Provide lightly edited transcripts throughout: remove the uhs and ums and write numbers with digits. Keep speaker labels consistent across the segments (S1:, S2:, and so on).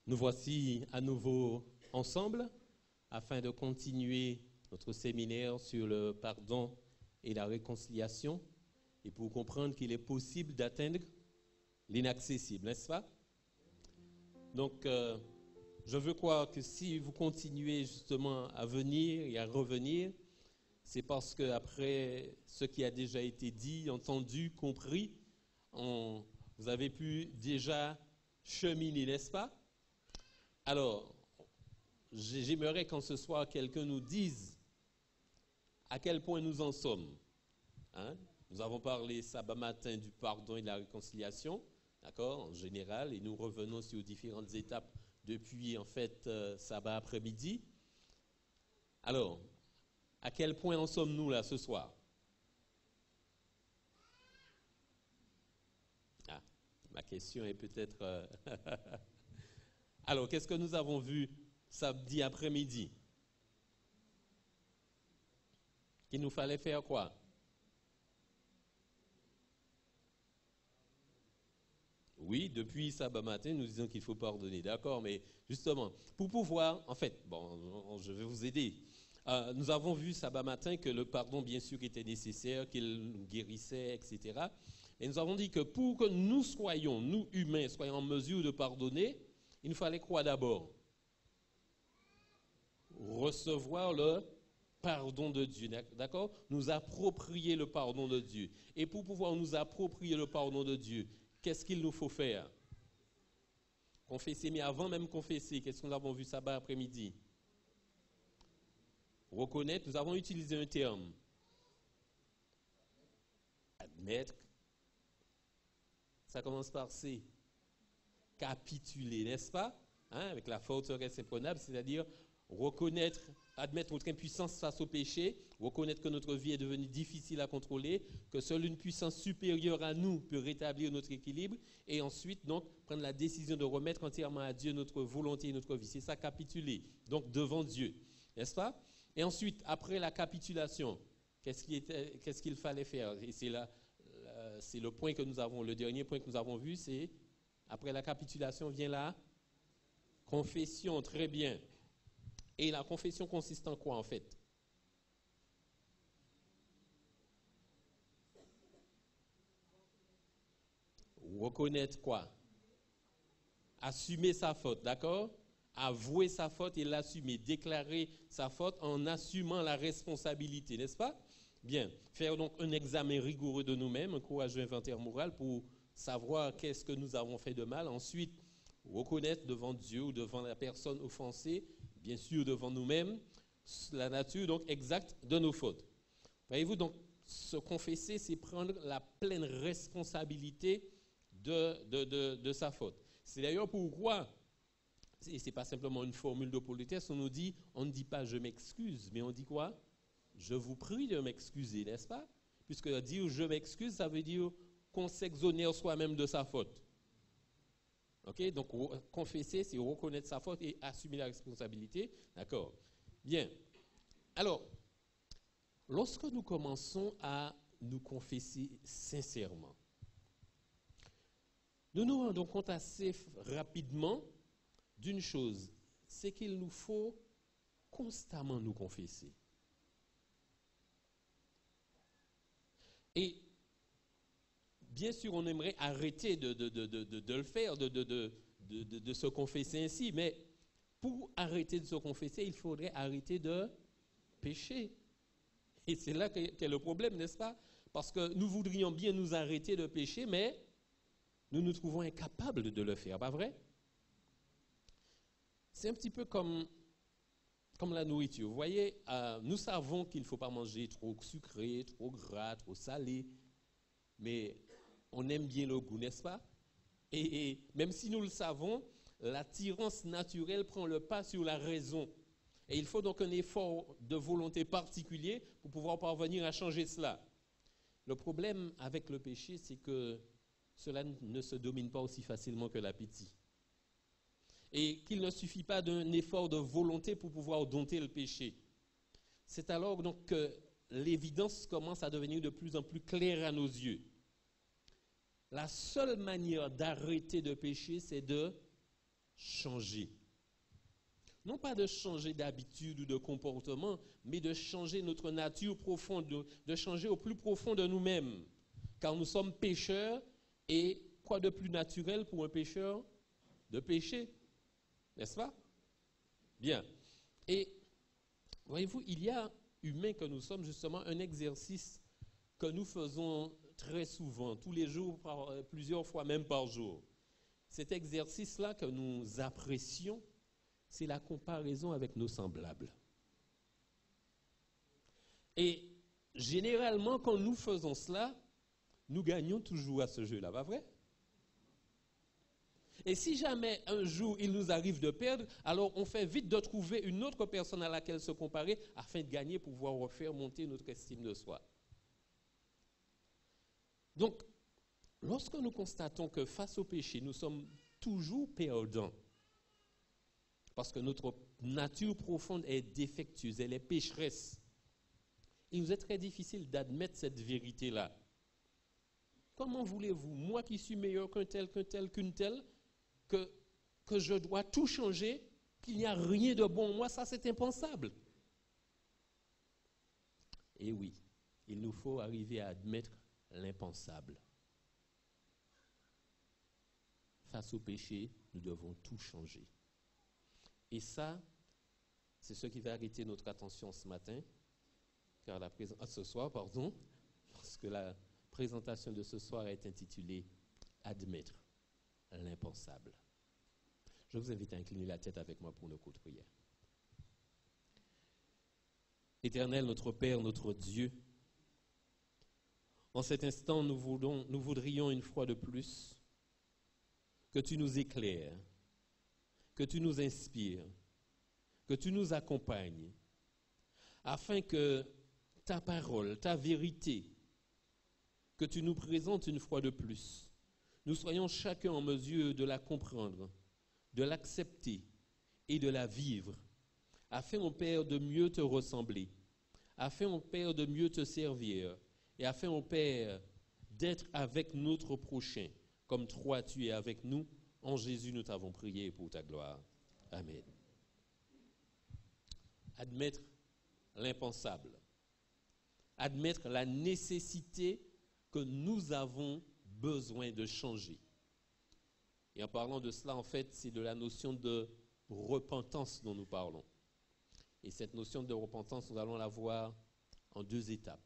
S1: Nous voici à nouveau ensemble afin de continuer notre séminaire sur le pardon et la réconciliation et pour comprendre qu'il est possible d'atteindre l'inaccessible, n'est-ce pas? Donc, je veux croire que si vous continuez justement à venir et à revenir, c'est parce qu'après ce qui a déjà été dit, entendu, compris, vous avez pu déjà cheminer, n'est-ce pas? Alors, j'aimerais qu'en ce soir, quelqu'un nous dise à quel point nous en sommes. Hein? Nous avons parlé sabbat matin du pardon et de la réconciliation, d'accord, en général, et nous revenons sur différentes étapes depuis, en fait, sabbat après-midi. Alors, à quel point en sommes-nous là ce soir? Ah, ma question est peut-être... Alors, qu'est-ce que nous avons vu samedi après-midi? Qu'il nous fallait faire quoi? Oui, depuis sabbat matin, nous disons qu'il faut pardonner, d'accord, mais justement, pour pouvoir, en fait, bon, je vais vous aider. Nous avons vu sabbat matin que le pardon, bien sûr, était nécessaire, qu'il guérissait, etc. Et nous avons dit que pour que nous soyons, nous humains, soyons en mesure de pardonner, il nous fallait quoi d'abord? Recevoir le pardon de Dieu, d'accord? Nous approprier le pardon de Dieu. Et pour pouvoir nous approprier le pardon de Dieu, qu'est-ce qu'il nous faut faire? Confesser, mais avant même confesser, qu'est-ce que nous avons vu sabbat après-midi? Reconnaître, nous avons utilisé un terme. Admettre, ça commence par C. Capituler, n'est-ce pas? Hein, avec la forteresse imprenable, c'est-à-dire reconnaître, admettre notre impuissance face au péché, reconnaître que notre vie est devenue difficile à contrôler, que seule une puissance supérieure à nous peut rétablir notre équilibre, et ensuite, donc, prendre la décision de remettre entièrement à Dieu notre volonté et notre vie. C'est ça, capituler, donc devant Dieu, n'est-ce pas? Et ensuite, après la capitulation, qu'est-ce qu'il fallait faire? Et c'est le point que nous avons, le dernier point que nous avons vu, c'est après la capitulation vient la confession, très bien. Et la confession consiste en quoi en fait? Reconnaître quoi? Assumer sa faute, d'accord? Avouer sa faute et l'assumer, déclarer sa faute en assumant la responsabilité, n'est-ce pas? Bien, faire donc un examen rigoureux de nous-mêmes, un courageux inventaire moral pour savoir qu'est-ce que nous avons fait de mal. Ensuite, reconnaître devant Dieu ou devant la personne offensée, bien sûr devant nous-mêmes, la nature donc exacte de nos fautes. Voyez-vous, donc se confesser, c'est prendre la pleine responsabilité de sa faute. C'est d'ailleurs pourquoi, et ce n'est pas simplement une formule de politesse, on nous dit, on ne dit pas je m'excuse, mais on dit quoi? Je vous prie de m'excuser, n'est-ce pas? Puisque dire je m'excuse, ça veut dire qu'on s'exonère soi-même de sa faute. Ok? Donc, confesser, c'est reconnaître sa faute et assumer la responsabilité. D'accord? Bien. Alors, lorsque nous commençons à nous confesser sincèrement, nous nous rendons compte assez rapidement d'une chose, c'est qu'il nous faut constamment nous confesser. Et bien sûr, on aimerait arrêter de le faire, de se confesser ainsi, mais pour arrêter de se confesser, il faudrait arrêter de pécher. Et c'est là qu'est le problème, n'est-ce pas? Parce que nous voudrions bien nous arrêter de pécher, mais nous nous trouvons incapables de le faire, pas vrai? C'est un petit peu comme la nourriture. Vous voyez, nous savons qu'il ne faut pas manger trop sucré, trop gras, trop salé, mais on aime bien le goût, n'est-ce pas? Et même si nous le savons, l'attirance naturelle prend le pas sur la raison. Et il faut donc un effort de volonté particulier pour pouvoir parvenir à changer cela. Le problème avec le péché, c'est que cela ne se domine pas aussi facilement que l'appétit. Et qu'il ne suffit pas d'un effort de volonté pour pouvoir dompter le péché. C'est alors donc que l'évidence commence à devenir de plus en plus claire à nos yeux. La seule manière d'arrêter de pécher, c'est de changer. Non pas de changer d'habitude ou de comportement, mais de changer notre nature profonde, de changer au plus profond de nous-mêmes. Car nous sommes pécheurs et quoi de plus naturel pour un pécheur de pécher? N'est-ce pas? Bien. Et voyez-vous, il y a, humains que nous sommes, justement, un exercice que nous faisons très souvent, tous les jours, plusieurs fois même par jour. Cet exercice-là que nous apprécions, c'est la comparaison avec nos semblables. Et généralement, quand nous faisons cela, nous gagnons toujours à ce jeu-là, pas vrai? Et si jamais un jour il nous arrive de perdre, alors on fait vite de trouver une autre personne à laquelle se comparer afin de gagner pour pouvoir refaire monter notre estime de soi. Donc, lorsque nous constatons que face au péché, nous sommes toujours perdants, parce que notre nature profonde est défectueuse, elle est pécheresse, il nous est très difficile d'admettre cette vérité-là. Comment voulez-vous, moi qui suis meilleur qu'un tel, qu'une telle, que je dois tout changer, qu'il n'y a rien de bon en moi? Ça, c'est impensable. Et oui, il nous faut arriver à admettre l'impensable. Face au péché, nous devons tout changer. Et ça, c'est ce qui va arrêter notre attention ce matin, car ce soir, parce que la présentation de ce soir est intitulée « Admettre l'impensable ». Je vous invite à incliner la tête avec moi pour une courte prière. Éternel, notre Père, notre Dieu, en cet instant, nous voudrions une fois de plus que tu nous éclaires, que tu nous inspires, que tu nous accompagnes, afin que ta parole, ta vérité, que tu nous présentes une fois de plus, nous soyons chacun en mesure de la comprendre, de l'accepter et de la vivre, afin, mon Père, de mieux te ressembler, afin, mon Père, de mieux te servir, et afin, mon Père, d'être avec notre prochain, comme toi tu es avec nous. En Jésus, nous t'avons prié pour ta gloire. Amen. Admettre l'impensable. Admettre la nécessité que nous avons besoin de changer. Et en parlant de cela, en fait, c'est de la notion de repentance dont nous parlons. Et cette notion de repentance, nous allons la voir en deux étapes.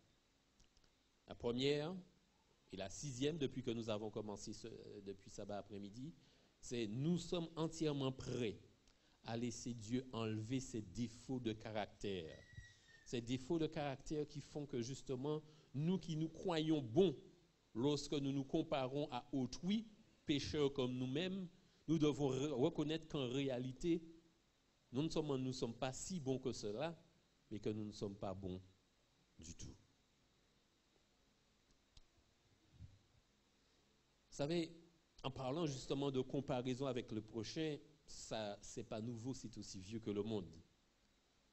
S1: La première et la sixième, depuis que nous avons commencé depuis sabbat après-midi, c'est nous sommes entièrement prêts à laisser Dieu enlever ces défauts de caractère. Ces défauts de caractère qui font que justement, nous qui nous croyons bons, lorsque nous nous comparons à autrui, pécheurs comme nous-mêmes, nous devons reconnaître qu'en réalité, nous ne sommes pas si bons que cela, mais que nous ne sommes pas bons du tout. Vous savez, en parlant justement de comparaison avec le prochain, ça, c'est pas nouveau, c'est aussi vieux que le monde.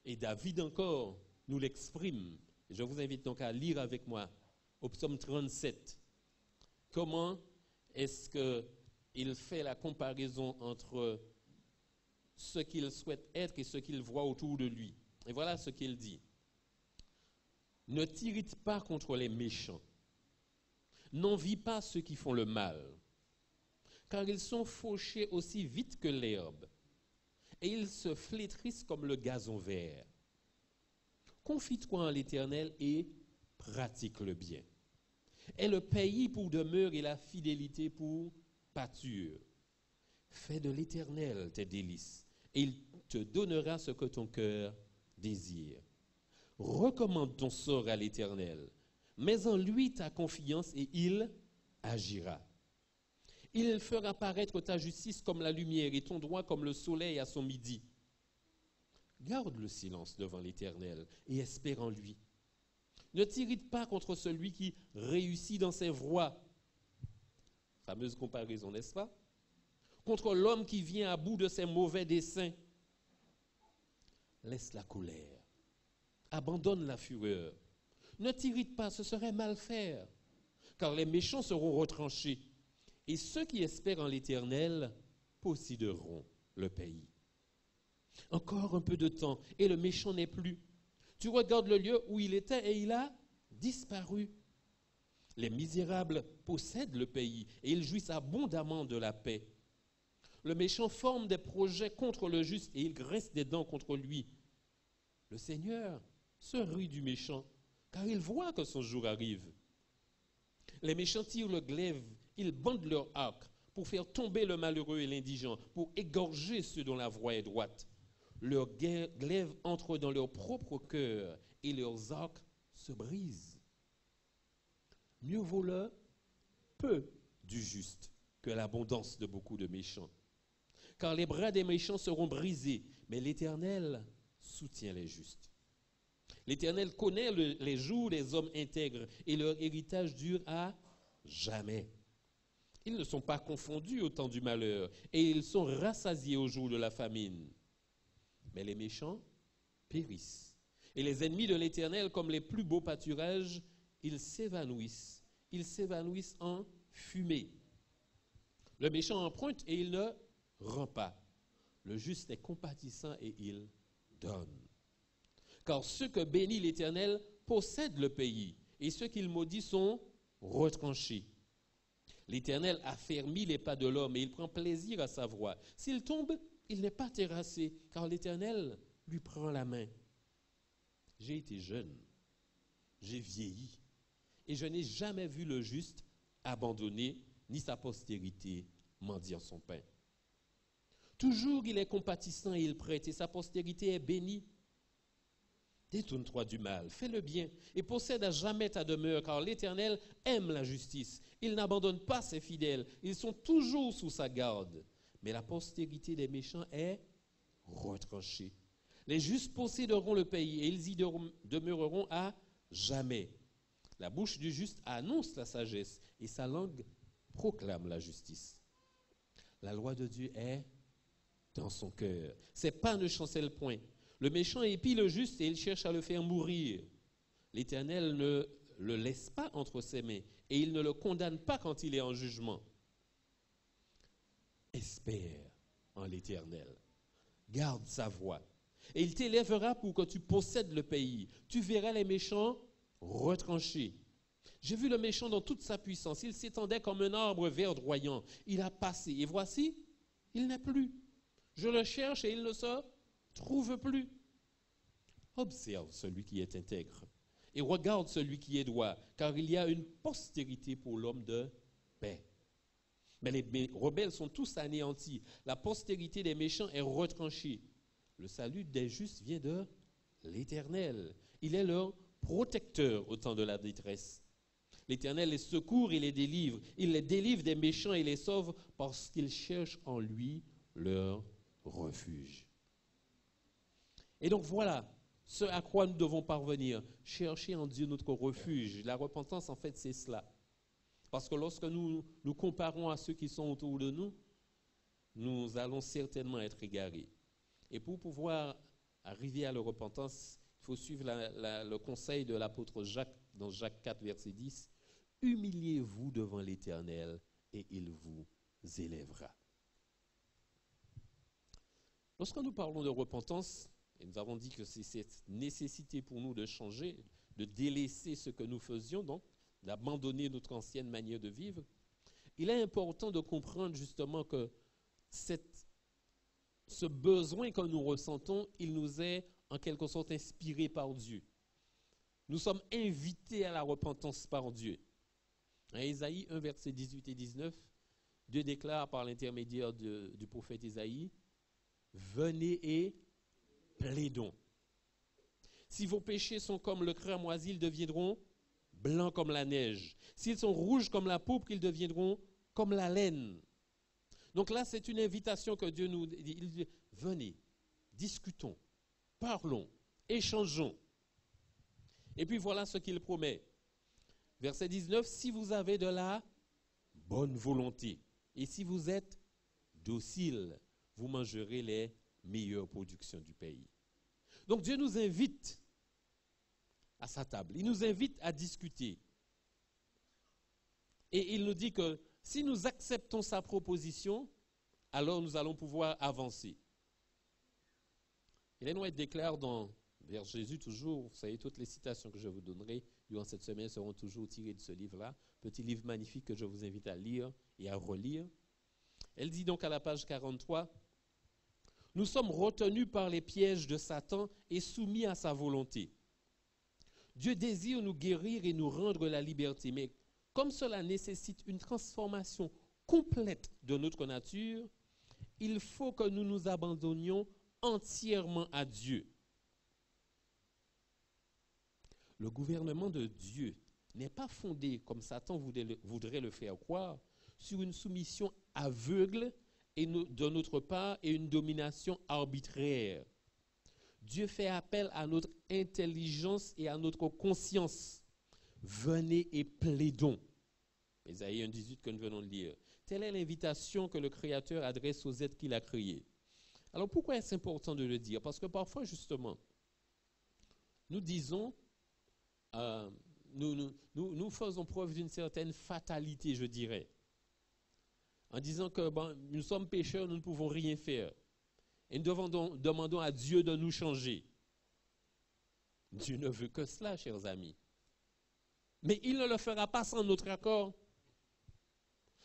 S1: Et David encore nous l'exprime. Je vous invite donc à lire avec moi au psaume 37. Comment est-ce qu'il fait la comparaison entre ce qu'il souhaite être et ce qu'il voit autour de lui? Et voilà ce qu'il dit. Ne t'irrite pas contre les méchants. N'envie pas ceux qui font le mal, car ils sont fauchés aussi vite que l'herbe, et ils se flétrissent comme le gazon vert. Confie-toi en l'Éternel et pratique le bien. Aie le pays pour demeure et la fidélité pour pâture. Fais de l'Éternel tes délices, et il te donnera ce que ton cœur désire. Recommande ton sort à l'Éternel, mets en lui ta confiance et il agira. Il fera paraître ta justice comme la lumière et ton droit comme le soleil à son midi. Garde le silence devant l'Éternel et espère en lui. Ne t'irrite pas contre celui qui réussit dans ses voies. Fameuse comparaison, n'est-ce pas? Contre l'homme qui vient à bout de ses mauvais desseins. Laisse la colère. Abandonne la fureur. Ne t'irrite pas, ce serait mal faire, car les méchants seront retranchés, et ceux qui espèrent en l'Éternel posséderont le pays. Encore un peu de temps et le méchant n'est plus. Tu regardes le lieu où il était et il a disparu. Les misérables possèdent le pays et ils jouissent abondamment de la paix. Le méchant forme des projets contre le juste et il grince des dents contre lui. Le Seigneur se rit du méchant car il voit que son jour arrive. Les méchants tirent le glaive, ils bandent leur arc pour faire tomber le malheureux et l'indigent, pour égorger ceux dont la voie est droite. Leurs glaives entrent dans leur propre cœur et leurs arcs se brisent. Mieux vaut le peu du juste que l'abondance de beaucoup de méchants. Car les bras des méchants seront brisés, mais l'Éternel soutient les justes. L'Éternel connaît les jours des hommes intègres et leur héritage dure à jamais. Ils ne sont pas confondus au temps du malheur et ils sont rassasiés au jour de la famine. Mais les méchants périssent. Et les ennemis de l'Éternel, comme les plus beaux pâturages, ils s'évanouissent. Ils s'évanouissent en fumée. Le méchant emprunte et il ne rend pas. Le juste est compatissant et il donne. Car ceux que bénit l'Éternel possèdent le pays, et ceux qu'il maudit sont retranchés. L'Éternel affermit les pas de l'homme et il prend plaisir à sa voie. S'il tombe, il n'est pas terrassé, car l'Éternel lui prend la main. J'ai été jeune, j'ai vieilli, et je n'ai jamais vu le juste abandonné, ni sa postérité mendiant son pain. Toujours il est compatissant et il prête, et sa postérité est bénie. Détourne-toi du mal, fais le bien, et possède à jamais ta demeure, car l'Éternel aime la justice. Il n'abandonne pas ses fidèles, ils sont toujours sous sa garde. Mais la postérité des méchants est retranchée. Les justes posséderont le pays, et ils y demeureront à jamais. La bouche du juste annonce la sagesse, et sa langue proclame la justice. La loi de Dieu est dans son cœur. Ses pas ne chancellent point. Le méchant épie le juste et il cherche à le faire mourir. L'Éternel ne le laisse pas entre ses mains et il ne le condamne pas quand il est en jugement. Espère en l'Éternel. Garde sa voie. Et il t'élèvera pour que tu possèdes le pays. Tu verras les méchants retranchés. J'ai vu le méchant dans toute sa puissance. Il s'étendait comme un arbre verdoyant. Il a passé. Et voici, il n'est plus. Je le cherche et il ne se trouve plus. Observe celui qui est intègre et regarde celui qui est droit, car il y a une postérité pour l'homme de paix. Mais les rebelles sont tous anéantis. La postérité des méchants est retranchée. Le salut des justes vient de l'Éternel. Il est leur protecteur au temps de la détresse. L'Éternel les secourt et les délivre. Il les délivre des méchants et les sauve parce qu'ils cherchent en lui leur refuge. Et donc voilà ce à quoi nous devons parvenir. Chercher en Dieu notre refuge. La repentance, en fait, c'est cela. Parce que lorsque nous nous comparons à ceux qui sont autour de nous, nous allons certainement être égarés. Et pour pouvoir arriver à la repentance, il faut suivre le conseil de l'apôtre Jacques dans Jacques 4, verset 10. Humiliez-vous devant l'Éternel et il vous élèvera. Lorsque nous parlons de repentance, et nous avons dit que c'est cette nécessité pour nous de changer, de délaisser ce que nous faisions, donc d'abandonner notre ancienne manière de vivre, il est important de comprendre justement que ce besoin que nous ressentons, il nous est en quelque sorte inspiré par Dieu. Nous sommes invités à la repentance par Dieu. En Ésaïe 1, verset 18 et 19, Dieu déclare par l'intermédiaire du prophète Ésaïe, « Venez et plaidons. Si vos péchés sont comme le cramoisi, ils deviendront blancs comme la neige. S'ils sont rouges comme la pourpre, ils deviendront comme la laine. » Donc là, c'est une invitation que Dieu nous dit. Il dit, venez, discutons, parlons, échangeons. Et puis voilà ce qu'il promet. Verset 19, si vous avez de la bonne volonté et si vous êtes docile, vous mangerez les meilleures productions du pays. Donc Dieu nous invite à sa table. Il nous invite à discuter. Et il nous dit que si nous acceptons sa proposition, alors nous allons pouvoir avancer. Ellen White déclare vers Jésus toujours, vous savez, toutes les citations que je vous donnerai durant cette semaine seront toujours tirées de ce livre-là, petit livre magnifique que je vous invite à lire et à relire. Elle dit donc à la page 43, « Nous sommes retenus par les pièges de Satan et soumis à sa volonté. Dieu désire nous guérir et nous rendre la liberté, mais comme cela nécessite une transformation complète de notre nature, il faut que nous nous abandonnions entièrement à Dieu. Le gouvernement de Dieu n'est pas fondé, comme Satan voudrait le faire croire, sur une soumission aveugle de notre part et une domination arbitraire. Dieu fait appel à notre intelligence et à notre conscience. Venez et plaidons. Ésaïe 1,18 que nous venons de lire. Telle est l'invitation que le Créateur adresse aux êtres qu'il a créés. Alors pourquoi est-ce important de le dire? Parce que parfois, justement, nous disons, nous faisons preuve d'une certaine fatalité, je dirais, en disant que nous sommes pécheurs, nous ne pouvons rien faire. Et nous demandons à Dieu de nous changer. Dieu ne veut que cela, chers amis. Mais il ne le fera pas sans notre accord.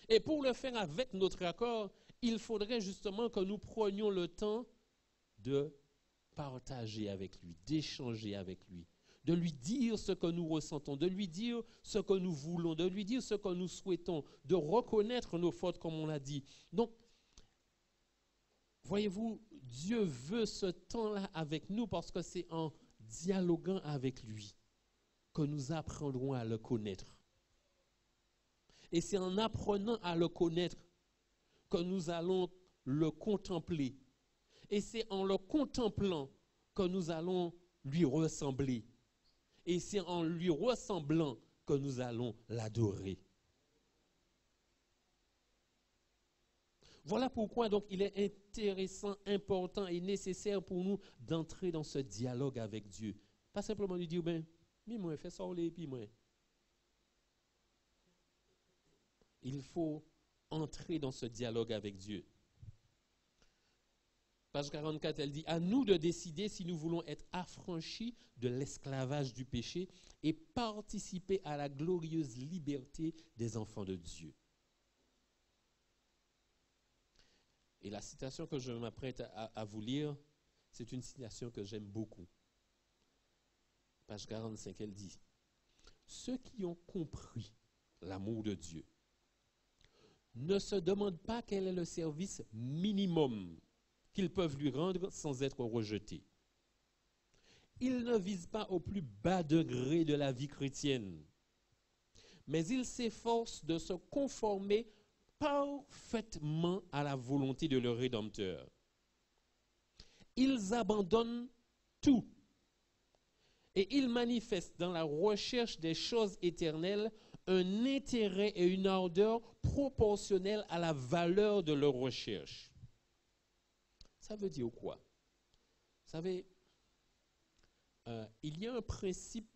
S1: Et pour le faire avec notre accord, il faudrait justement que nous prenions le temps de partager avec lui, d'échanger avec lui, de lui dire ce que nous ressentons, de lui dire ce que nous voulons, de lui dire ce que nous souhaitons, de reconnaître nos fautes comme on l'a dit. Donc, voyez-vous, Dieu veut ce temps-là avec nous parce que c'est en dialoguant avec lui que nous apprendrons à le connaître. Et c'est en apprenant à le connaître que nous allons le contempler. Et c'est en le contemplant que nous allons lui ressembler. Et c'est en lui ressemblant que nous allons l'adorer. Voilà pourquoi donc il est intéressant, important et nécessaire pour nous d'entrer dans ce dialogue avec Dieu. Pas simplement lui dire, moi, fais ça, et puis moi. Il faut entrer dans ce dialogue avec Dieu. Page 44, elle dit, à nous de décider si nous voulons être affranchis de l'esclavage du péché et participer à la glorieuse liberté des enfants de Dieu. Et la citation que je m'apprête à vous lire, c'est une citation que j'aime beaucoup. Page 45, elle dit, ceux qui ont compris l'amour de Dieu ne se demandent pas quel est le service minimum qu'ils peuvent lui rendre sans être rejetés. Ils ne visent pas au plus bas degré de la vie chrétienne, mais ils s'efforcent de se conformer parfaitement à la volonté de leur Rédempteur. Ils abandonnent tout et ils manifestent dans la recherche des choses éternelles un intérêt et une ardeur proportionnels à la valeur de leur recherche. Ça veut dire quoi? Vous savez, il y a un principe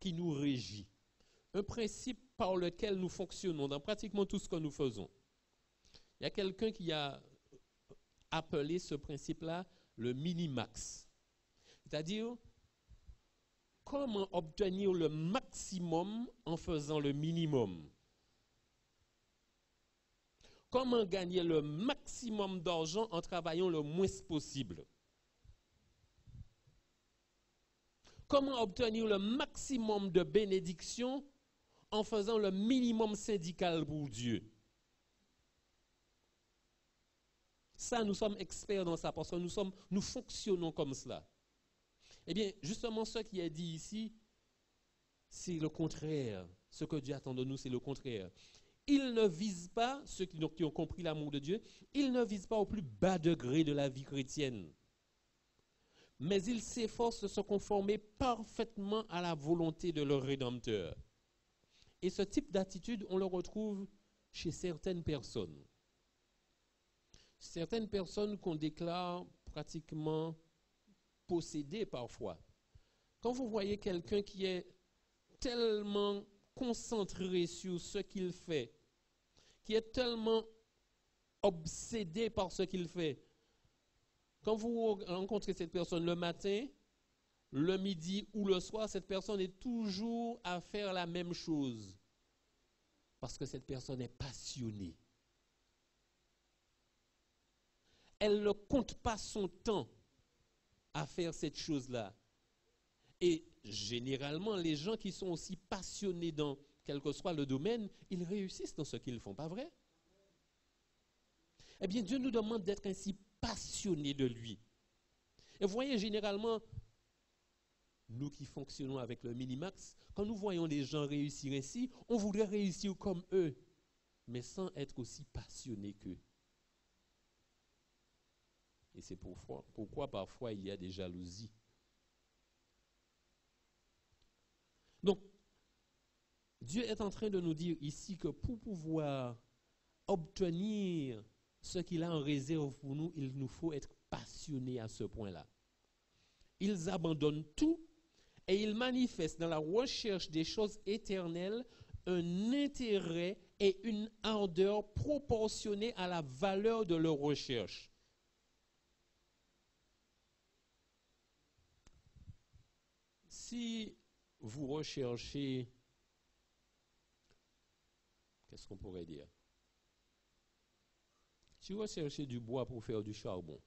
S1: qui nous régit, un principe par lequel nous fonctionnons dans pratiquement tout ce que nous faisons. Il y a quelqu'un qui a appelé ce principe-là le minimax. C'est-à-dire, comment obtenir le maximum en faisant le minimum? Comment gagner le maximum d'argent en travaillant le moins possible? Comment obtenir le maximum de bénédictions en faisant le minimum syndical pour Dieu? Ça, nous sommes experts dans ça parce que nous fonctionnons comme cela. Eh bien, justement, ce qui est dit ici, c'est le contraire. Ce que Dieu attend de nous, c'est le contraire. Ils ne visent pas, ceux qui ont compris l'amour de Dieu, ils ne visent pas au plus bas degré de la vie chrétienne. Mais ils s'efforcent de se conformer parfaitement à la volonté de leur Rédempteur. Et ce type d'attitude, on le retrouve chez certaines personnes. Certaines personnes qu'on déclare pratiquement possédées parfois. Quand vous voyez quelqu'un qui est tellement concentré sur ce qu'il fait, qui est tellement obsédé par ce qu'il fait. Quand vous rencontrez cette personne le matin, le midi ou le soir, cette personne est toujours à faire la même chose. Parce que cette personne est passionnée. Elle ne compte pas son temps à faire cette chose-là. Et généralement, les gens qui sont aussi passionnés dans quel que soit le domaine, ils réussissent dans ce qu'ils font, pas vrai? Eh bien, Dieu nous demande d'être ainsi passionnés de lui. Et vous voyez, généralement, nous qui fonctionnons avec le Minimax, quand nous voyons les gens réussir ainsi, on voudrait réussir comme eux, mais sans être aussi passionnés qu'eux. Et c'est pourquoi parfois il y a des jalousies. Donc, Dieu est en train de nous dire ici que pour pouvoir obtenir ce qu'il a en réserve pour nous, il nous faut être passionnés à ce point-là. Ils abandonnent tout et ils manifestent dans la recherche des choses éternelles un intérêt et une ardeur proportionnés à la valeur de leur recherche. Si vous recherchez, qu'est-ce qu'on pourrait dire? Si vous recherchez du bois pour faire du charbon,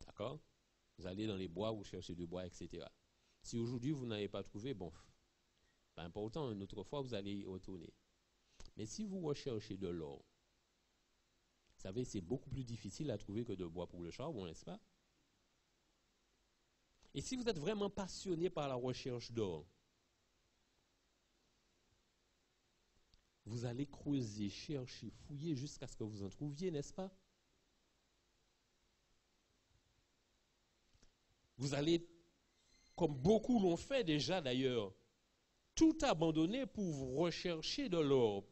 S1: d'accord? Vous allez dans les bois, vous cherchez du bois, etc. Si aujourd'hui vous n'avez pas trouvé, bon, pas important, une autre fois vous allez y retourner. Mais si vous recherchez de l'or, vous savez, c'est beaucoup plus difficile à trouver que de bois pour le charbon, n'est-ce pas? Et si vous êtes vraiment passionné par la recherche d'or, vous allez creuser, chercher, fouiller jusqu'à ce que vous en trouviez, n'est-ce pas? Vous allez, comme beaucoup l'ont fait déjà d'ailleurs, tout abandonner pour vous rechercher de l'or.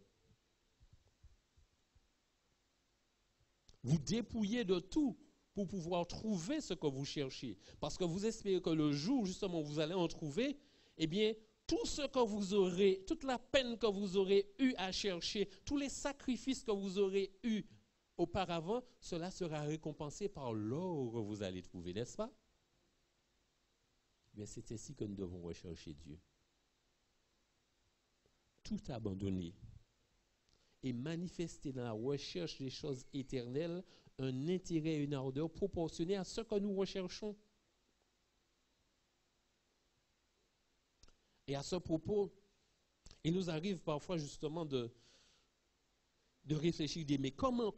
S1: Vous dépouillez de tout pour pouvoir trouver ce que vous cherchez. Parce que vous espérez que le jour, justement, où vous allez en trouver, eh bien, tout ce que vous aurez, toute la peine que vous aurez eu à chercher, tous les sacrifices que vous aurez eus auparavant, cela sera récompensé par l'or que vous allez trouver, n'est-ce pas? Mais c'est ainsi que nous devons rechercher Dieu. Tout abandonner et manifester dans la recherche des choses éternelles un intérêt et une ardeur proportionnés à ce que nous recherchons. Et à ce propos, il nous arrive parfois justement de réfléchir, mais comment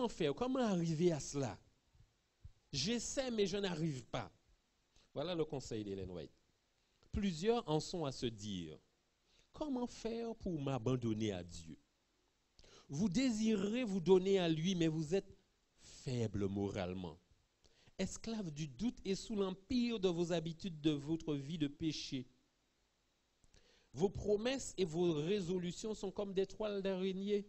S1: faire, comment arriver à cela? J'essaie, mais je n'arrive pas. Voilà le conseil d'Ellen White. Plusieurs en sont à se dire, comment faire pour m'abandonner à Dieu? Vous désirez vous donner à lui, mais vous êtes faible moralement, esclave du doute et sous l'empire de vos habitudes de votre vie de péché. Vos promesses et vos résolutions sont comme des toiles d'araignée.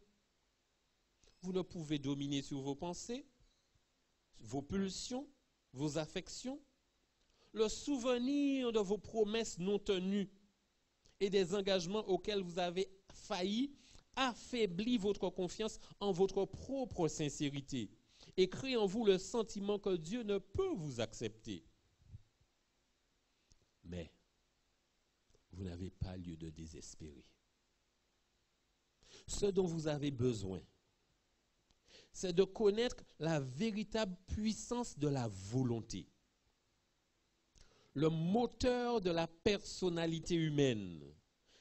S1: Vous ne pouvez dominer sur vos pensées, vos pulsions, vos affections. Le souvenir de vos promesses non tenues et des engagements auxquels vous avez failli affaiblit votre confiance en votre propre sincérité et crée en vous le sentiment que Dieu ne peut vous accepter. Mais vous n'avez pas lieu de désespérer. Ce dont vous avez besoin, c'est de connaître la véritable puissance de la volonté. Le moteur de la personnalité humaine,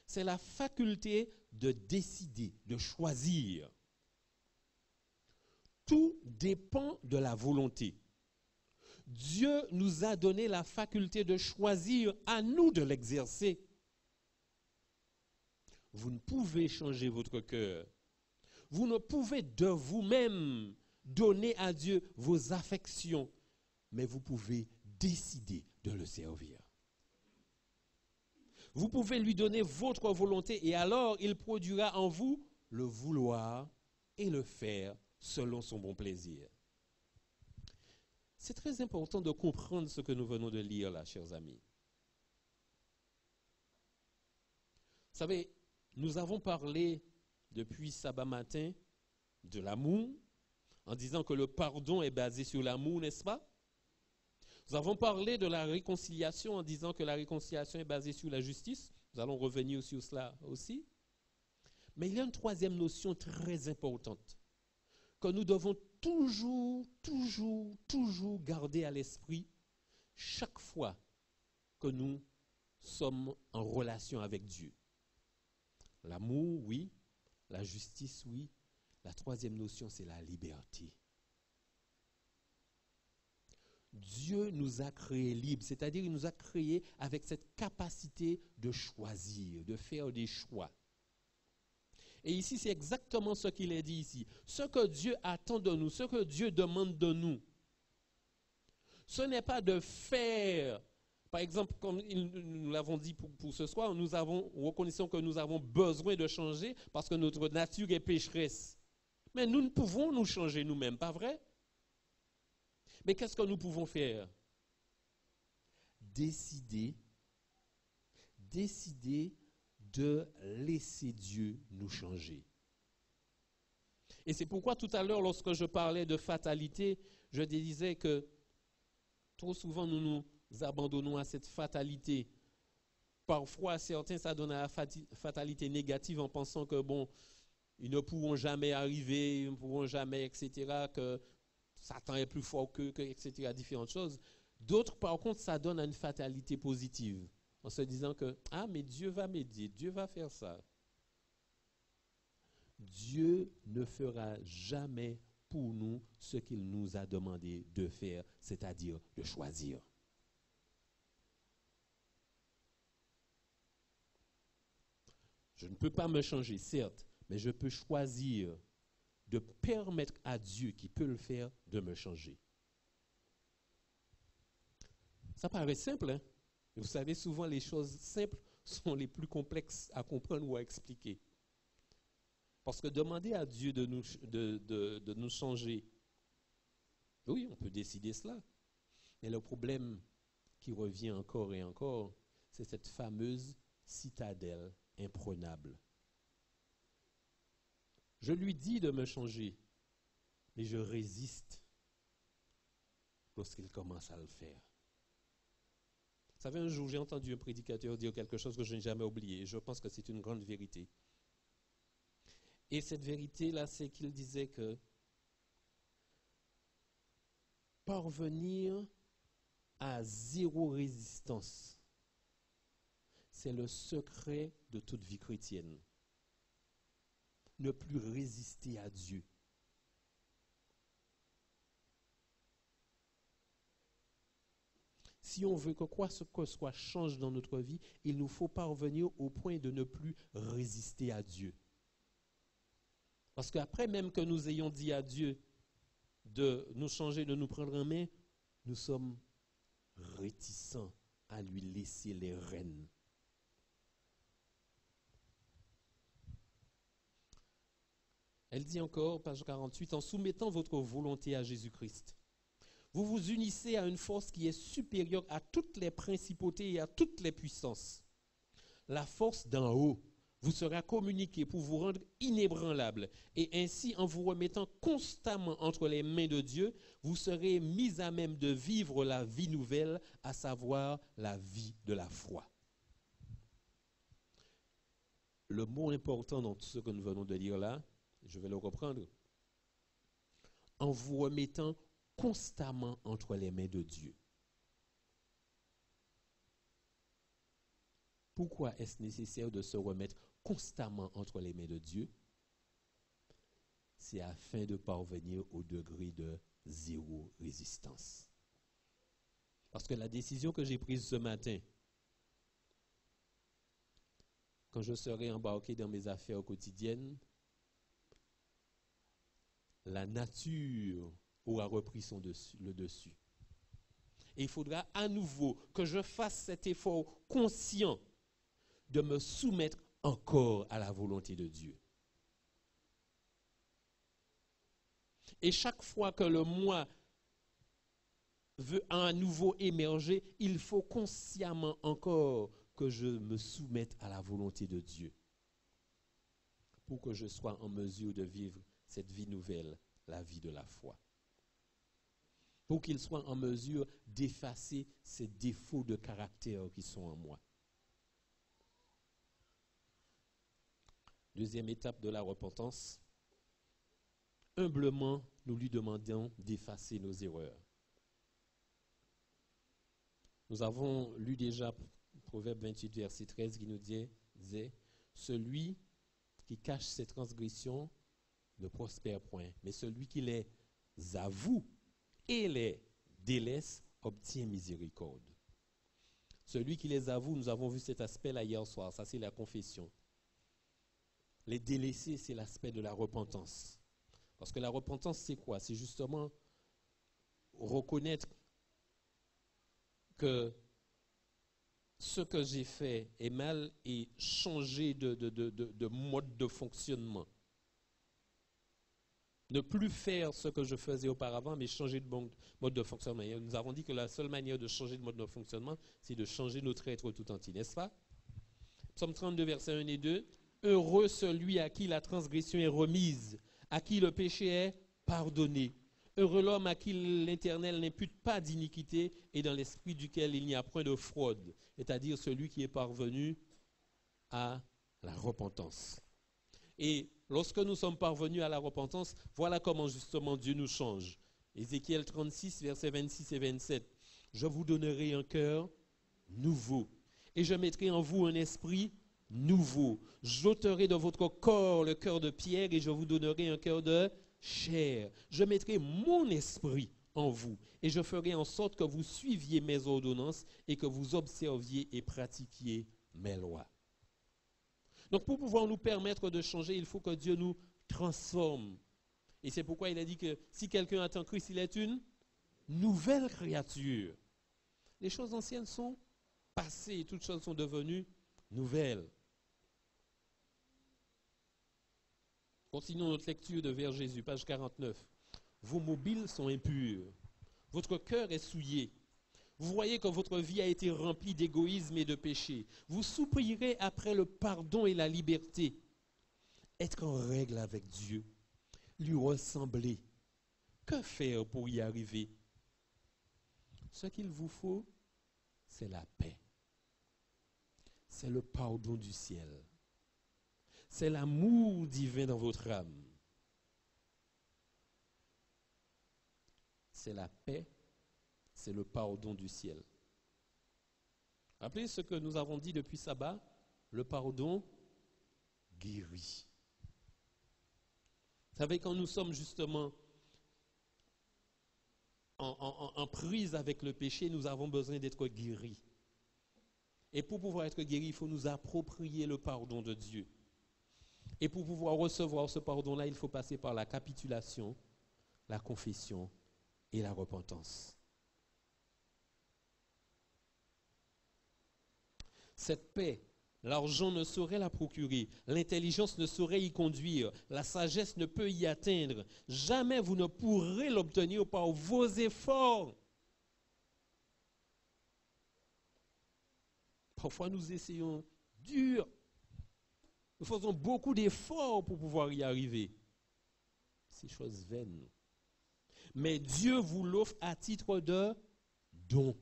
S1: c'est la faculté de décider, de choisir. Tout dépend de la volonté. Dieu nous a donné la faculté de choisir, à nous de l'exercer. Vous ne pouvez changer votre cœur. Vous ne pouvez de vous-même donner à Dieu vos affections, mais vous pouvez décider de le servir. Vous pouvez lui donner votre volonté et alors il produira en vous le vouloir et le faire selon son bon plaisir. C'est très important de comprendre ce que nous venons de lire là, chers amis. Vous savez, nous avons parlé depuis sabbat matin de l'amour, en disant que le pardon est basé sur l'amour, n'est-ce pas? Nous avons parlé de la réconciliation en disant que la réconciliation est basée sur la justice. Nous allons revenir sur cela aussi. Mais il y a une troisième notion très importante que nous devons toujours garder à l'esprit chaque fois que nous sommes en relation avec Dieu. L'amour, oui. La justice, oui. La troisième notion, c'est la liberté. Dieu nous a créés libres, c'est-à-dire il nous a créés avec cette capacité de choisir, de faire des choix. Et ici, c'est exactement ce qu'il est dit ici. Ce que Dieu attend de nous, ce que Dieu demande de nous, ce n'est pas de faire, par exemple, comme nous l'avons dit pour ce soir, nous reconnaissons que nous avons besoin de changer parce que notre nature est pécheresse. Mais nous ne pouvons nous changer nous-mêmes, pas vrai? Mais qu'est-ce que nous pouvons faire? Décider de laisser Dieu nous changer. Et c'est pourquoi tout à l'heure, lorsque je parlais de fatalité, je disais que trop souvent nous nous abandonnons à cette fatalité. Parfois, certains s'adonnent à la fatalité négative en pensant que bon, ils ne pourront jamais arriver, ils ne pourront jamais, etc., que Satan est plus fort qu'eux, etc., différentes choses. D'autres, par contre, s'adonnent à une fatalité positive, en se disant que, ah, mais Dieu va m'aider, Dieu va faire ça. Dieu ne fera jamais pour nous ce qu'il nous a demandé de faire, c'est-à-dire de choisir. Je ne peux pas me changer, certes, mais je peux choisir de permettre à Dieu qui peut le faire de me changer. Ça paraît simple, hein? Vous savez, souvent les choses simples sont les plus complexes à comprendre ou à expliquer. Parce que demander à Dieu de nous changer, oui, on peut décider cela. Mais le problème qui revient encore et encore, c'est cette fameuse citadelle imprenable. Je lui dis de me changer, mais je résiste lorsqu'il commence à le faire. Vous savez, un jour, j'ai entendu un prédicateur dire quelque chose que je n'ai jamais oublié, et je pense que c'est une grande vérité. Et cette vérité-là, c'est qu'il disait que parvenir à zéro résistance, c'est le secret de toute vie chrétienne. Ne plus résister à Dieu. Si on veut que quoi que soit change dans notre vie, il nous faut parvenir au point de ne plus résister à Dieu. Parce qu'après même que nous ayons dit à Dieu de nous changer, de nous prendre en main, nous sommes réticents à lui laisser les rênes. Elle dit encore, page 48, en soumettant votre volonté à Jésus-Christ, vous vous unissez à une force qui est supérieure à toutes les principautés et à toutes les puissances. La force d'en haut vous sera communiquée pour vous rendre inébranlable. Et ainsi, en vous remettant constamment entre les mains de Dieu, vous serez mis à même de vivre la vie nouvelle, à savoir la vie de la foi. Le mot important dans tout ce que nous venons de dire là, je vais le reprendre, en vous remettant constamment entre les mains de Dieu. Pourquoi est-ce nécessaire de se remettre constamment entre les mains de Dieu? C'est afin de parvenir au degré de zéro résistance. Parce que la décision que j'ai prise ce matin, quand je serai embarqué dans mes affaires quotidiennes, la nature aura repris le dessus. Et il faudra à nouveau que je fasse cet effort conscient de me soumettre encore à la volonté de Dieu. Et chaque fois que le moi veut à nouveau émerger, il faut consciemment encore que je me soumette à la volonté de Dieu. pour que je sois en mesure de vivre cette vie nouvelle, la vie de la foi. Pour qu'il soit en mesure d'effacer ces défauts de caractère qui sont en moi. Deuxième étape de la repentance, humblement, nous lui demandons d'effacer nos erreurs. Nous avons lu déjà Proverbe 28, verset 13, qui nous disait « Celui qui cache ses transgressions ne prospère point, mais celui qui les avoue et les délaisse obtient miséricorde. » Celui qui les avoue, nous avons vu cet aspect là hier soir, ça c'est la confession. Les délaisser, c'est l'aspect de la repentance. Parce que la repentance, c'est quoi? C'est justement reconnaître que ce que j'ai fait est mal et changer de mode de fonctionnement. Ne plus faire ce que je faisais auparavant, mais changer de mode de fonctionnement. Et nous avons dit que la seule manière de changer de mode de fonctionnement, c'est de changer notre être tout entier, n'est-ce pas? Psaume 32, versets 1 et 2. Heureux celui à qui la transgression est remise, à qui le péché est pardonné. Heureux l'homme à qui l'Éternel n'impute pas d'iniquité et dans l'esprit duquel il n'y a point de fraude, c'est-à-dire celui qui est parvenu à la repentance. Et lorsque nous sommes parvenus à la repentance, voilà comment justement Dieu nous change. Ézéchiel 36, versets 26 et 27. Je vous donnerai un cœur nouveau et je mettrai en vous un esprit nouveau. J'ôterai de votre corps le cœur de pierre et je vous donnerai un cœur de chair. Je mettrai mon esprit en vous et je ferai en sorte que vous suiviez mes ordonnances et que vous observiez et pratiquiez mes lois. Donc pour pouvoir nous permettre de changer, il faut que Dieu nous transforme. Et c'est pourquoi il a dit que si quelqu'un attend Christ, il est une nouvelle créature. Les choses anciennes sont passées et toutes choses sont devenues nouvelles. Continuons notre lecture de vers Jésus, page 49. Vos mobiles sont impurs. Votre cœur est souillé. Vous voyez que votre vie a été remplie d'égoïsme et de péché. Vous soupirez après le pardon et la liberté. Être en règle avec Dieu, lui ressembler. Que faire pour y arriver? Ce qu'il vous faut, c'est la paix. C'est le pardon du ciel. C'est l'amour divin dans votre âme. C'est la paix, c'est le pardon du ciel. Rappelez ce que nous avons dit depuis sabbat, le pardon guérit. Vous savez, quand nous sommes justement en prise avec le péché, nous avons besoin d'être guéris. Et pour pouvoir être guéris, il faut nous approprier le pardon de Dieu. Et pour pouvoir recevoir ce pardon-là, il faut passer par la capitulation, la confession et la repentance. Cette paix, l'argent ne saurait la procurer, l'intelligence ne saurait y conduire, la sagesse ne peut y atteindre. Jamais vous ne pourrez l'obtenir par vos efforts. Parfois nous essayons dur. Nous faisons beaucoup d'efforts pour pouvoir y arriver. C'est chose vaine. Mais Dieu vous l'offre à titre de don.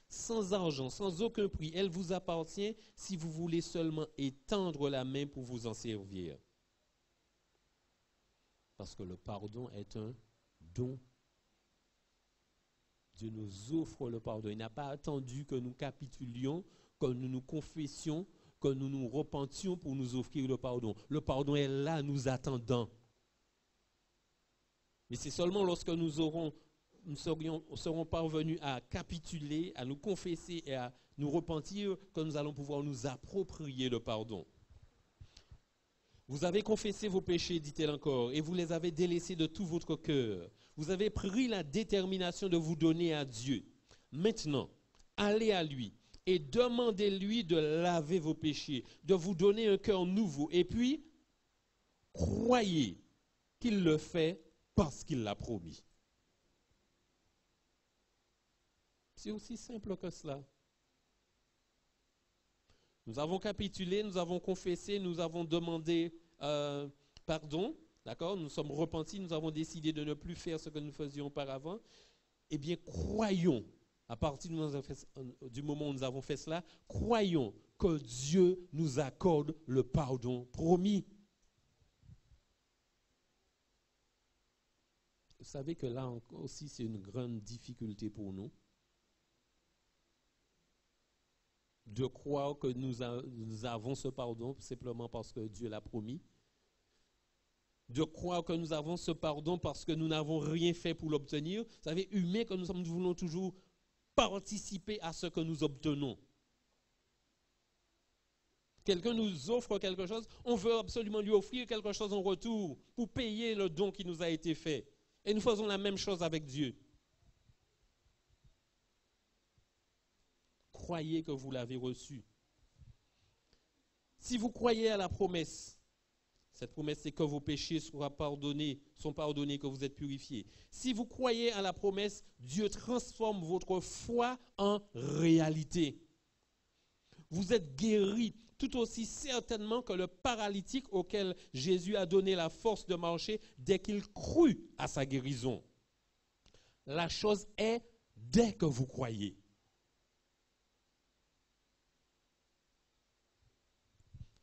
S1: Sans argent, sans aucun prix. Elle vous appartient si vous voulez seulement étendre la main pour vous en servir. Parce que le pardon est un don. Dieu nous offre le pardon. Il n'a pas attendu que nous capitulions, que nous nous confessions, que nous nous repentions pour nous offrir le pardon. Le pardon est là, nous attendant. Mais c'est seulement lorsque nous serons parvenus à capituler, à nous confesser et à nous repentir que nous allons pouvoir nous approprier le pardon. Vous avez confessé vos péchés, dit-elle encore, et vous les avez délaissés de tout votre cœur. Vous avez pris la détermination de vous donner à Dieu. Maintenant, allez à lui et demandez-lui de laver vos péchés, de vous donner un cœur nouveau. Et puis, croyez qu'il le fait parce qu'il l'a promis. C'est aussi simple que cela. Nous avons capitulé, nous avons confessé, nous avons demandé pardon, d'accord? Nous sommes repentis, nous avons décidé de ne plus faire ce que nous faisions auparavant. Eh bien, croyons, à partir du moment où nous avons fait cela, croyons que Dieu nous accorde le pardon promis. Vous savez que là aussi, c'est une grande difficulté pour nous. De croire que nous avons ce pardon simplement parce que Dieu l'a promis. De croire que nous avons ce pardon parce que nous n'avons rien fait pour l'obtenir. Vous savez, humain que nous sommes, nous voulons toujours participer à ce que nous obtenons. Quelqu'un nous offre quelque chose, on veut absolument lui offrir quelque chose en retour pour payer le don qui nous a été fait. Et nous faisons la même chose avec Dieu. Croyez que vous l'avez reçu. Si vous croyez à la promesse, cette promesse, c'est que vos péchés sont pardonnés, que vous êtes purifiés. Si vous croyez à la promesse, Dieu transforme votre foi en réalité. Vous êtes guéris tout aussi certainement que le paralytique auquel Jésus a donné la force de marcher dès qu'il crut à sa guérison. La chose est dès que vous croyez.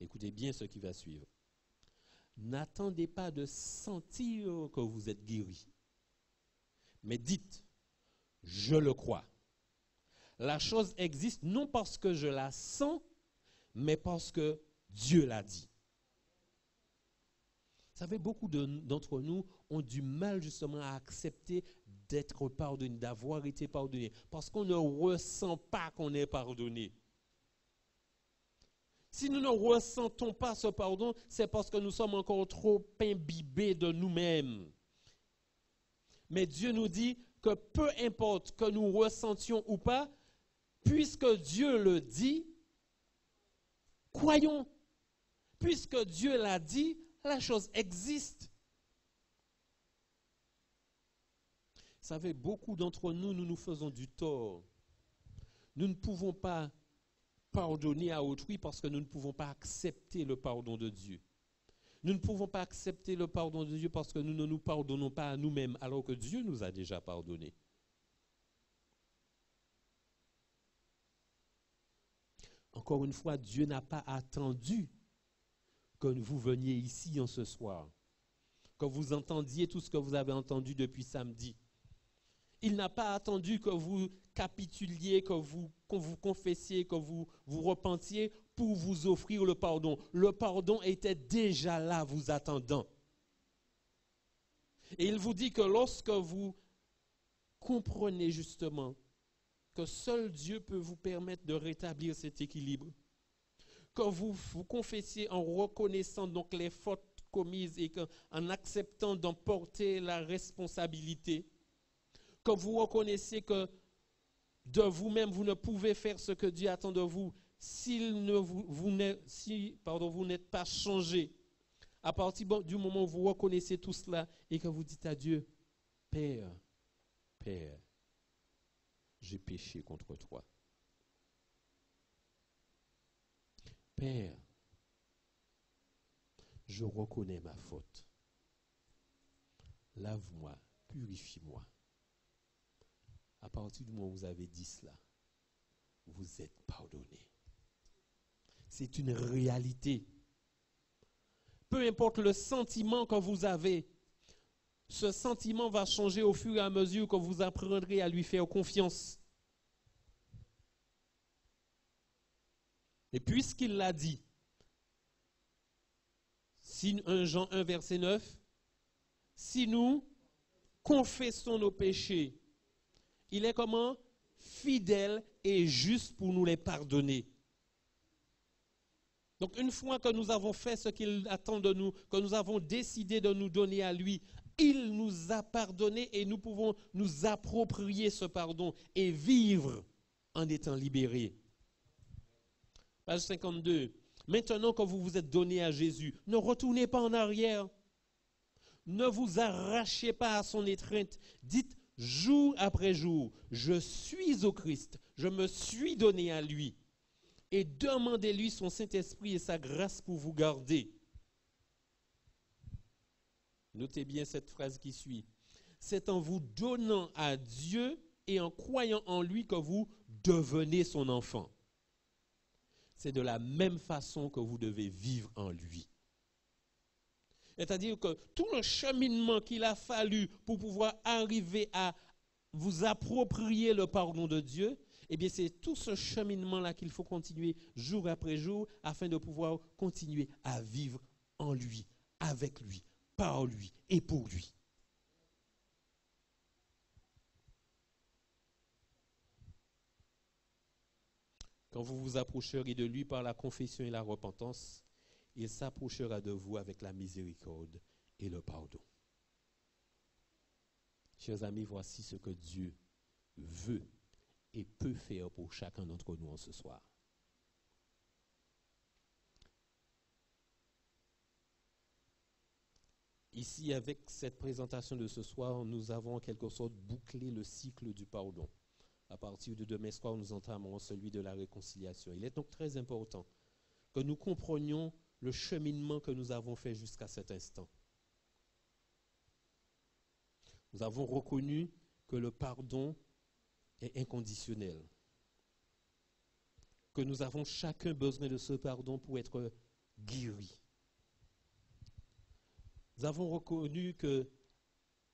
S1: Écoutez bien ce qui va suivre. N'attendez pas de sentir que vous êtes guéri. Mais dites, je le crois. La chose existe non parce que je la sens, mais parce que Dieu l'a dit. Vous savez, beaucoup d'entre nous ont du mal justement à accepter d'être pardonné, d'avoir été pardonné, parce qu'on ne ressent pas qu'on est pardonné. Si nous ne ressentons pas ce pardon, c'est parce que nous sommes encore trop imbibés de nous-mêmes. Mais Dieu nous dit que peu importe que nous ressentions ou pas, puisque Dieu le dit, croyons. Puisque Dieu l'a dit, la chose existe. Vous savez, beaucoup d'entre nous, nous nous faisons du tort. Nous ne pouvons pas pardonner à autrui parce que nous ne pouvons pas accepter le pardon de Dieu. Nous ne pouvons pas accepter le pardon de Dieu parce que nous ne nous pardonnons pas à nous-mêmes alors que Dieu nous a déjà pardonnés. Encore une fois, Dieu n'a pas attendu que vous veniez ici en ce soir, que vous entendiez tout ce que vous avez entendu depuis samedi. Il n'a pas attendu que vous capituliez, que vous confessiez, que vous vous repentiez pour vous offrir le pardon. Le pardon était déjà là, vous attendant. Et il vous dit que lorsque vous comprenez justement que seul Dieu peut vous permettre de rétablir cet équilibre, que vous vous confessiez en reconnaissant donc les fautes commises et en acceptant d'en porter la responsabilité, que vous reconnaissez que de vous-même, vous ne pouvez faire ce que Dieu attend de vous si vous n'êtes pas changé. À partir du moment où vous reconnaissez tout cela et que vous dites à Dieu, Père, j'ai péché contre toi. Père, je reconnais ma faute. Lave-moi, purifie-moi. À partir du moment où vous avez dit cela, vous êtes pardonné. C'est une réalité. Peu importe le sentiment que vous avez, ce sentiment va changer au fur et à mesure que vous apprendrez à lui faire confiance. Et puisqu'il l'a dit, 1 Jean 1, verset 9, si nous confessons nos péchés, il est comment? Fidèle et juste pour nous les pardonner. Donc une fois que nous avons fait ce qu'il attend de nous, que nous avons décidé de nous donner à lui, il nous a pardonné et nous pouvons nous approprier ce pardon et vivre en étant libérés. Page 52. Maintenant que vous vous êtes donné à Jésus, ne retournez pas en arrière. Ne vous arrachez pas à son étreinte. Dites jour après jour, je suis au Christ, je me suis donné à lui. et demandez-lui son Saint-Esprit et sa grâce pour vous garder. Notez bien cette phrase qui suit. C'est en vous donnant à Dieu et en croyant en lui que vous devenez son enfant. C'est de la même façon que vous devez vivre en lui. C'est-à-dire que tout le cheminement qu'il a fallu pour pouvoir arriver à vous approprier le pardon de Dieu, eh bien c'est tout ce cheminement-là qu'il faut continuer jour après jour afin de pouvoir continuer à vivre en lui, avec lui, par lui et pour lui. Quand vous vous approcherez de lui par la confession et la repentance, il s'approchera de vous avec la miséricorde et le pardon. Chers amis, voici ce que Dieu veut et peut faire pour chacun d'entre nous en ce soir. Ici, avec cette présentation de ce soir, nous avons en quelque sorte bouclé le cycle du pardon. À partir de demain soir, nous entamerons celui de la réconciliation. Il est donc très important que nous comprenions le cheminement que nous avons fait jusqu'à cet instant. Nous avons reconnu que le pardon est inconditionnel, que nous avons chacun besoin de ce pardon pour être guéri. Nous avons reconnu que,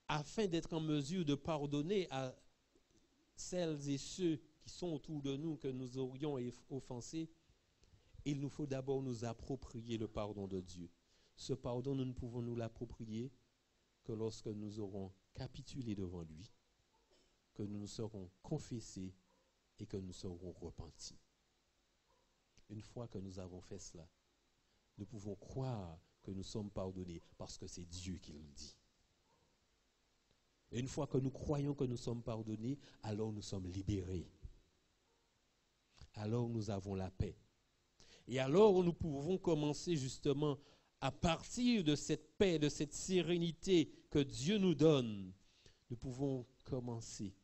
S1: afin d'être en mesure de pardonner à celles et ceux qui sont autour de nous que nous aurions offensés, il nous faut d'abord nous approprier le pardon de Dieu. Ce pardon, nous ne pouvons nous l'approprier que lorsque nous aurons capitulé devant lui, que nous nous serons confessés et que nous serons repentis. Une fois que nous avons fait cela, nous pouvons croire que nous sommes pardonnés parce que c'est Dieu qui le dit. Et une fois que nous croyons que nous sommes pardonnés, alors nous sommes libérés. Alors nous avons la paix. Et alors nous pouvons commencer justement à partir de cette paix, de cette sérénité que Dieu nous donne, nous pouvons commencer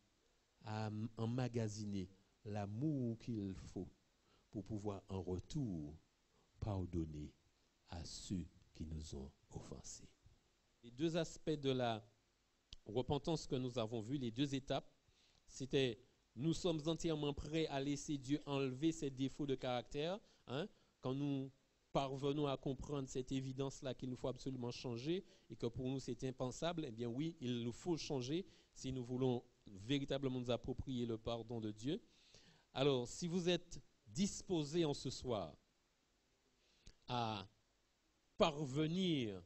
S1: à emmagasiner l'amour qu'il faut pour pouvoir en retour pardonner à ceux qui nous ont offensés. Les deux aspects de la repentance que nous avons vus, les deux étapes, c'était nous sommes entièrement prêts à laisser Dieu enlever ces défauts de caractère. Quand nous parvenons à comprendre cette évidence-là qu'il nous faut absolument changer et que pour nous c'est impensable, eh bien oui, il nous faut changer si nous voulons véritablement nous approprier le pardon de Dieu. Alors, si vous êtes disposés en ce soir à parvenir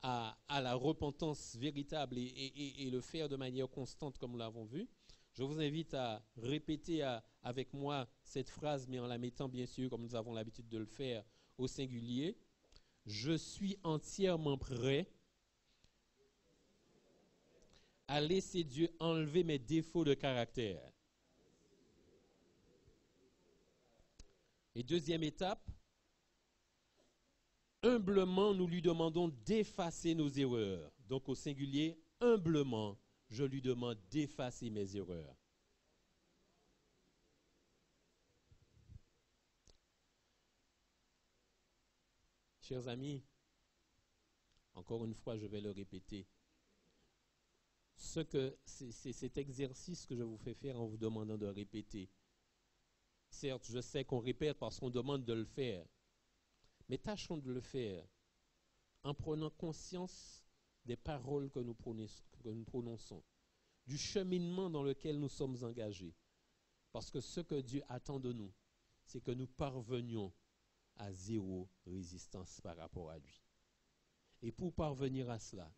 S1: à la repentance véritable et le faire de manière constante comme nous l'avons vu, je vous invite à répéter avec moi cette phrase, mais en la mettant bien sûr, comme nous avons l'habitude de le faire, au singulier. Je suis entièrement prêt à laisser Dieu enlever mes défauts de caractère. Et deuxième étape, humblement, nous lui demandons d'effacer nos erreurs. Donc au singulier, humblement, je lui demande d'effacer mes erreurs. Chers amis, encore une fois, je vais le répéter. C'est cet exercice que je vous fais faire en vous demandant de répéter. Certes, je sais qu'on répète parce qu'on demande de le faire, mais tâchons de le faire en prenant conscience des paroles que nous prononçons, du cheminement dans lequel nous sommes engagés. Parce que ce que Dieu attend de nous, c'est que nous parvenions à zéro résistance par rapport à lui. Et pour parvenir à cela,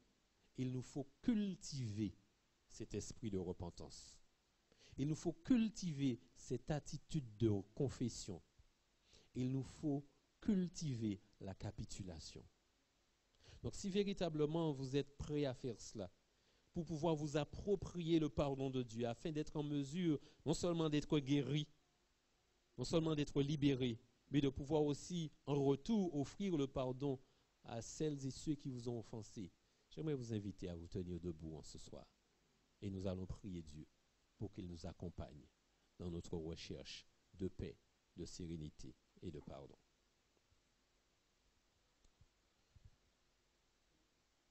S1: il nous faut cultiver cet esprit de repentance. Il nous faut cultiver cette attitude de confession. Il nous faut cultiver la capitulation. Donc si véritablement vous êtes prêt à faire cela, pour pouvoir vous approprier le pardon de Dieu, afin d'être en mesure non seulement d'être guéri, non seulement d'être libéré, mais de pouvoir aussi en retour offrir le pardon à celles et ceux qui vous ont offensés, j'aimerais vous inviter à vous tenir debout en ce soir. Et nous allons prier Dieu pour qu'il nous accompagne dans notre recherche de paix, de sérénité et de pardon.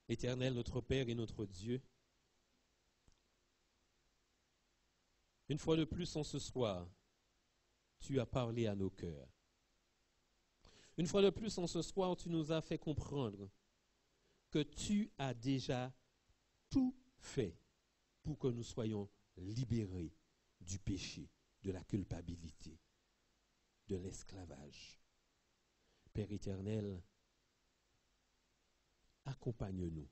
S1: Éternel, notre Père et notre Dieu, une fois de plus en ce soir, tu as parlé à nos cœurs. Une fois de plus en ce soir, tu nous as fait comprendre que tu as déjà tout fait pour que nous soyons libérés du péché, de la culpabilité, de l'esclavage. Père éternel, accompagne-nous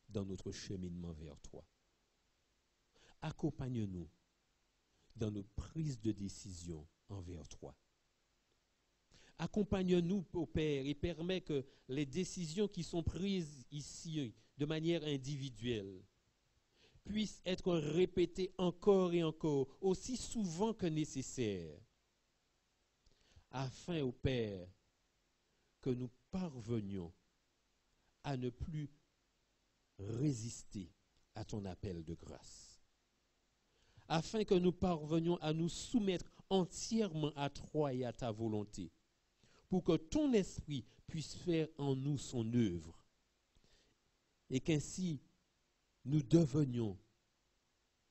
S1: dans notre cheminement vers toi. Accompagne-nous dans nos prises de décision envers toi. Accompagne-nous, ô Père, et permets que les décisions qui sont prises ici de manière individuelle puissent être répétées encore et encore, aussi souvent que nécessaire, afin, ô Père, que nous parvenions à ne plus résister à ton appel de grâce, afin que nous parvenions à nous soumettre entièrement à toi et à ta volonté, pour que ton esprit puisse faire en nous son œuvre, et qu'ainsi nous devenions,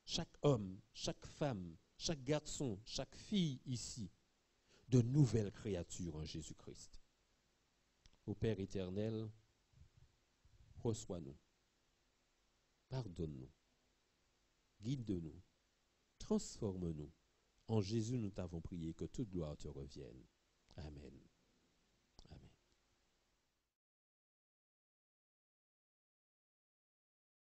S1: chaque homme, chaque femme, chaque garçon, chaque fille ici, de nouvelles créatures en Jésus-Christ. Ô Père éternel, reçois-nous, pardonne-nous, guide-nous, transforme-nous. En Jésus, nous t'avons prié, que toute gloire te revienne. Amen.